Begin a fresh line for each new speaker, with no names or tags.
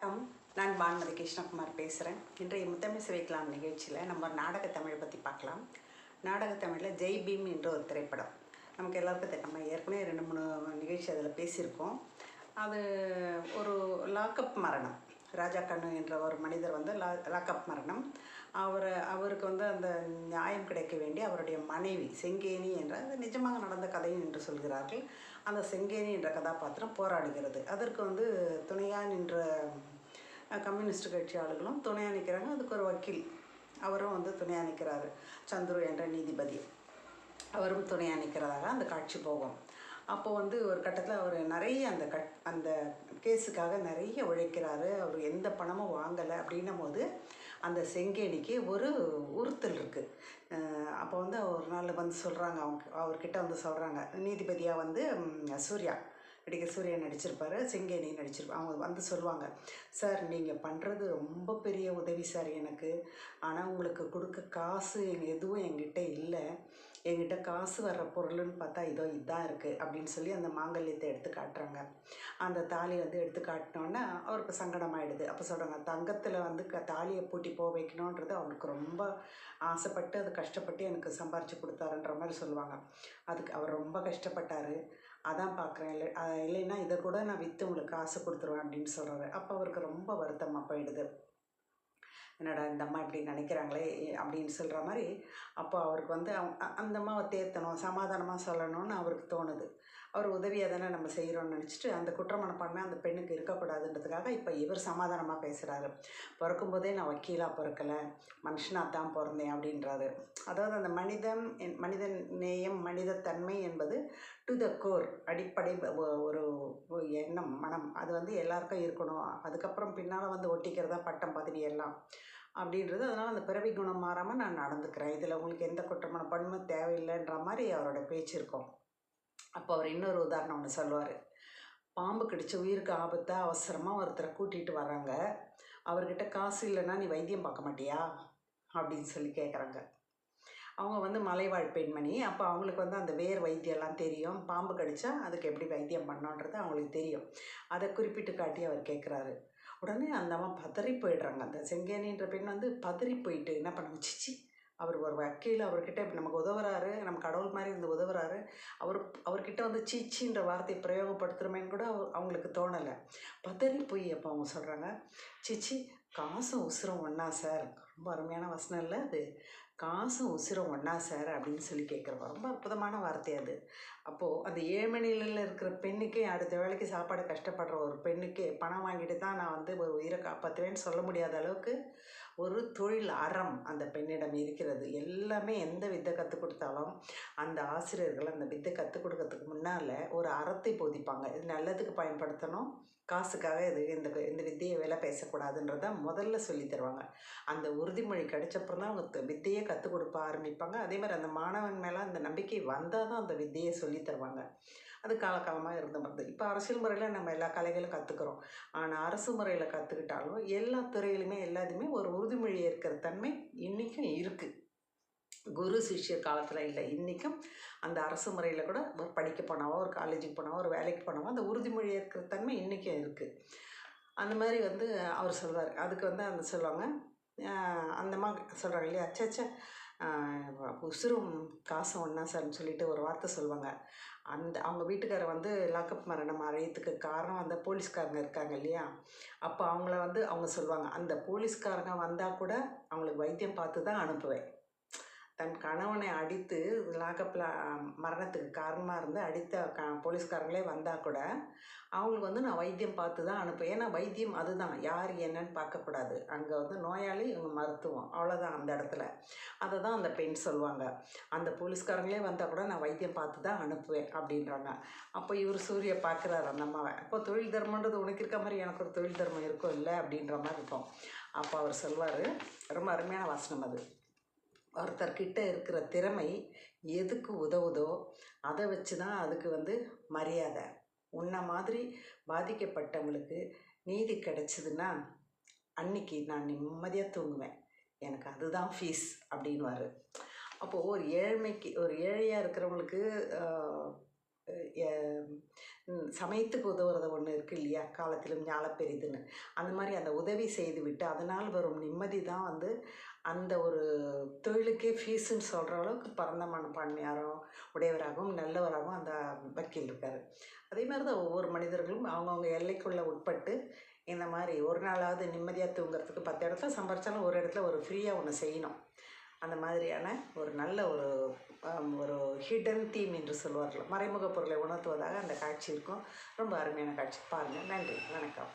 வணக்கம். நான் பான்மதி கிருஷ்ணகுமார் பேசுகிறேன். இன்றைய முத்தமிழ் சுவைக்கலாம் நிகழ்ச்சியில் நம்ம நாடக தமிழை பற்றி பார்க்கலாம். நாடக தமிழில் ஜெய் பீம் என்ற ஒரு திரைப்படம் நமக்கு எல்லாருக்கும் நம்ம ஏற்கனவே 2-3 நிகழ்ச்சி அதில் பேசியிருக்கோம். அது ஒரு லாக்அப் மரணம். ராஜா கண்ணு என்ற ஒரு மனிதர் வந்து லாக்அப் மரணம். அவருக்கு வந்து அந்த நியாயம் கிடைக்க வேண்டி அவருடைய மனைவி செங்கேனி என்ற அது நிஜமாக நடந்த கதை என்று சொல்கிறார்கள். அந்த செங்கேனி என்ற கதாபாத்திரம் போராடுகிறது. அதற்கு வந்து துணையாக நின்ற கம்யூனிஸ்ட் கட்சி ஆளுகளும் துணையாக நிற்கிறாங்க. அதுக்கு ஒரு வக்கீல் அவரும் வந்து துணையாக நிற்கிறாரு, சந்துரு என்ற நீதிபதி. அவரும் துணையாக நிற்கிறதாக அந்த காட்சி போகும். அப்போது வந்து ஒரு கட்டத்தில் அவர் நிறைய அந்த கேஸுக்காக நிறைய உழைக்கிறாரு. அவர் எந்த பணமும் வாங்கலை அப்படின்னும் போது அந்த செங்கேணிக்கு ஒரு உறுத்தல் இருக்குது. அப்போ வந்து ஒரு நாள் வந்து சொல்கிறாங்க, அவர்கிட்ட வந்து சொல்கிறாங்க, நீதிபதியாக வந்து சூர்யா நடிகர் சூர்யா நடிச்சிருப்பார், செங்கேணி நடிச்சிருப்பார். அவங்க வந்து சொல்லுவாங்க, சார் நீங்கள் பண்ணுறது ரொம்ப பெரிய உதவி சார் எனக்கு. ஆனால் உங்களுக்கு கொடுக்க காசு எதுவும் என்கிட்ட இல்லை. என்கிட்ட காசு வர்ற பொருள்னு பார்த்தா இதான் இருக்குது அப்படின்னு சொல்லி அந்த மாங்கல்யத்தை எடுத்து காட்டுறாங்க. அந்த தாலி வந்து எடுத்து காட்டினோன்னே அவருக்கு சங்கடமாயிடுது. அப்போ சொல்கிறாங்க, தங்கத்தில் வந்து தாலியை பூட்டி வைக்கணுன்றது அவருக்கு ரொம்ப ஆசைப்பட்டு அது கஷ்டப்பட்டு எனக்கு சம்பாரித்து கொடுத்தாருன்ற மாதிரி சொல்லுவாங்க. அதுக்கு அவர் ரொம்ப கஷ்டப்பட்டார், அதான் பார்க்குறேன். இல்லைன்னா இதை கூட நான் விற்று உங்களுக்கு காசு கொடுத்துருவேன் அப்படின்னு சொல்கிறாரு. அப்போ அவருக்கு ரொம்ப வருத்தமாக போயிடுது. என்னடா இந்த அம்மா இப்படி நினைக்கிறாங்களே அப்படின்னு சொல்கிற மாதிரி. அப்போ அவருக்கு வந்து அந்த அம்மாவை தேற்றணும், சமாதானமாக சொல்லணும்னு அவருக்கு தோணுது. அவர் உதவியாக தானே நம்ம செய்கிறோன்னு நினச்சிட்டு அந்த குற்ற மனப்பான்மை அந்த பெண்ணுக்கு இருக்கக்கூடாதுன்றதுக்காக இப்போ இவர் சமாதானமாக பேசுகிறாரு. பிறக்கும்போதே நான் வக்கீலாக பிறக்கலை, மனுஷனாக தான் பிறந்தேன் அப்படின்றாரு. அதாவது அந்த மனித நேயம், மனிதத்தன்மை என்பது டு த கோர், அடிப்படை ஒரு எண்ணம், மனம், அது வந்து எல்லாருக்கும் இருக்கணும். அதுக்கப்புறம் பின்னால் வந்து ஒட்டிக்கிறதா பட்டம் பதவி எல்லாம் அப்படின்றது. அதனால் அந்த பிறவி குணம் மாறாமல் நான் நடந்துக்கிறேன், இதில் உங்களுக்கு எந்த குற்றமான பன்மை தேவையில்லைன்ற மாதிரி அவரோட பேச்சு இருக்கும். அப்போ அவர் இன்னொரு உதாரணம் ஒன்று சொல்லுவார். பாம்பு கடித்த உயிருக்கு ஆபத்தாக அவசரமாக ஒருத்தரை கூட்டிகிட்டு வராங்க. அவர்கிட்ட காசு இல்லைன்னா நீ வைத்தியம் பார்க்க மாட்டியா அப்படின்னு சொல்லி கேட்குறாங்க. அவங்க வந்து மலைவாழ் பெண்மணி. அப்போ அவங்களுக்கு வந்து அந்த வேர் வைத்தியம்லாம் தெரியும். பாம்பு கடித்தா அதுக்கு எப்படி வைத்தியம் பண்ணோன்றது அவங்களுக்கு தெரியும். அதை குறிப்பிட்டு காட்டி அவர் கேட்குறாரு. உடனே அந்த அம்மா பதறி போயிடுறாங்க. அந்த செங்கேனின்ற பெண் வந்து பதறி போயிட்டு என்ன பண்ண, சிச்சி அவர் ஒரு வக்கீல், அவர்கிட்ட இப்படி நமக்கு உதவுறாரு, நம்ம கடவுள் மாதிரி இருந்து உதவுறாரு, அவர்கிட்ட வந்து சீச்சின்ற வார்த்தையை பிரயோகப்படுத்துகிறோமேன்னு கூட அவங்களுக்கு தோணலை. பதறி போய் அப்போ அவங்க சொல்கிறாங்க, சிச்சி காசும் உசுரும் ஒன்றா சார். ரொம்ப அருமையான வசனம் இல்லை அது? காசும் உசுரும் ஒன்றா சார் அப்படின்னு சொல்லி கேட்குறப்ப ரொம்ப அற்புதமான வார்த்தை அது. அப்போது அந்த ஏழ்மணியில் இருக்கிற பெண்ணுக்கே, அடுத்த வேலைக்கு சாப்பாடு கஷ்டப்படுற ஒரு பெண்ணுக்கே பணம் வாங்கிட்டு தான் நான் வந்து ஒரு உயிரை காப்பாற்றுவேன்னு சொல்ல முடியாத அளவுக்கு ஒரு தொழில் அறம் அந்த பெண்ணிடம் இருக்கிறது. எல்லாமே எந்த வித்தை கற்றுக் கொடுத்தாலும் அந்த ஆசிரியர்கள் அந்த வித்தை கற்றுக் கொடுக்கறதுக்கு முன்னால் ஒரு அறத்தை போதிப்பாங்க. இது நல்லதுக்கு பயன்படுத்தணும், காசுக்காக இந்த வித்தையை விலை பேசக்கூடாதுன்றத முதல்ல சொல்லி தருவாங்க. அந்த உறுதிமொழி கிடைச்சப்பறம் தான் அவங்க வித்தையை கற்றுக் கொடுக்க ஆரம்பிப்பாங்க. அதே மாதிரி அந்த மாணவன் மேலே அந்த நம்பிக்கை வந்தால் தான் அந்த வித்தையை சொல்லி தருவாங்க. அது காலகாலமாக இருந்த மாதிரி. இப்போ அரசியல் முறையில் நம்ம எல்லா கலைகளும் கற்றுக்குறோம். ஆனால் அரசு முறையில் கற்றுக்கிட்டாலும் எல்லா துறையிலுமே எல்லாத்தையுமே ஒரு உறுதிமொழி ஏற்கிற தன்மை இன்றைக்கும் இருக்குது. குரு சிஷ்யர் காலத்தில் இல்லை, இன்றைக்கும் அந்த அரசு முறையில் கூட ஒரு படிக்க போனாவோ, ஒரு காலேஜுக்கு போனாவோ, ஒரு வேலைக்கு போனாவோ அந்த உறுதிமொழி ஏற்கிற தன்மை இன்றைக்கும் இருக்குது. அந்த மாதிரி வந்து அவர் சொல்வார். அதுக்கு வந்து அந்த சொல்லுவாங்க, அந்தம்மா சொல்கிறாங்க இல்லையா, அச்சச்சா உசுரும் காசும் ஒன்றா சார்னு சொல்லிட்டு ஒரு வார்த்தை சொல்லுவாங்க. அவங்க வீட்டுக்காரர் வந்து லாக்அப் மரணம் அடையத்துக்கு காரணம் அந்த போலீஸ்காரங்க இருக்காங்க இல்லையா. அப்போ அவங்கள வந்து அவங்க சொல்லுவாங்க, அந்த போலீஸ்காரங்க வந்தால் கூட அவங்களுக்கு வைத்தியம் பார்த்து தான் அனுப்புவேன். தன் கணவனை அடித்து லாக்அப்பில் மரணத்துக்கு காரணமாக இருந்து அடித்த போலீஸ்காரங்களே வந்தால் கூட அவங்களுக்கு வந்து நான் வைத்தியம் பார்த்து தான் அனுப்புவேன். ஏன்னா வைத்தியம் அதுதான், யார் என்னன்னு பார்க்கக்கூடாது. அங்கே வந்து நோயாளி, இவங்க மருத்துவம், அவ்வளோதான் அந்த இடத்துல. அதை தான் அந்த பெண் சொல்லுவாங்க. அந்த போலீஸ்காரங்களே வந்தால் கூட நான் வைத்தியம் பார்த்து தான் அனுப்புவேன் அப்படின்றாங்க. அப்போ இவர் சூரிய பார்க்குறாரு அந்த அம்மாவை. அப்போ தொழில் தர்மன்றது உனக்கு இருக்க மாதிரி எனக்கு ஒரு தொழில் தர்மம் இருக்கும் இல்லை அப்படின்ற மாதிரி இருக்கும். அப்போ அவர் சொல்வார், ரொம்ப அருமையான வாசனம் அது. ஒருத்தர்கிட்ட இருக்கிற திறமை எதுக்கு உதவுதோ அதை வச்சு தான் அதுக்கு வந்து மரியாதை. உன்ன மாதிரி பாதிக்கப்பட்டவங்களுக்கு நீதி கிடைச்சிதுன்னா அன்னைக்கு நான் நிம்மதியாக தூங்குவேன், எனக்கு அதுதான் ஃபீஸ் அப்படின்வார். அப்போது ஒரு ஏழையாக இருக்கிறவங்களுக்கு சமயத்துக்கு உதவுறது ஒன்று இருக்குது இல்லையா, காலத்திலும் ஞால பெரிதுன்னு. அந்த மாதிரி அந்த உதவி செய்துவிட்டு அதனால் வரும் நிம்மதி தான் வந்து அந்த ஒரு தொழிலுக்கே ஃபீஸுன்னு சொல்கிற அளவுக்கு பரந்த மனப்பான்மையாரும் உடையவராகவும் நல்லவராகவும் அந்த வக்கீல் இருக்கார். அதே மாதிரி தான் ஒவ்வொரு மனிதர்களும் அவங்கவுங்க எல்லைக்குள்ளே உட்பட்டு இந்த மாதிரி ஒரு நாளாவது நிம்மதியாக தூங்குறதுக்கு 10 இடத்துல சம்பாரிச்சாலும் ஒரு இடத்துல ஒரு ஃப்ரீயாக ஒன்று செய்யணும். அந்த மாதிரியான ஒரு நல்ல ஒரு ஹிடன் தீம் என்று சொல்வார்கள், மறைமுக பொருளை உணர்த்துவதாக அந்த காட்சி இருக்கும். ரொம்ப அருமையான காட்சி. பாருங்கள். நன்றி. வணக்கம்.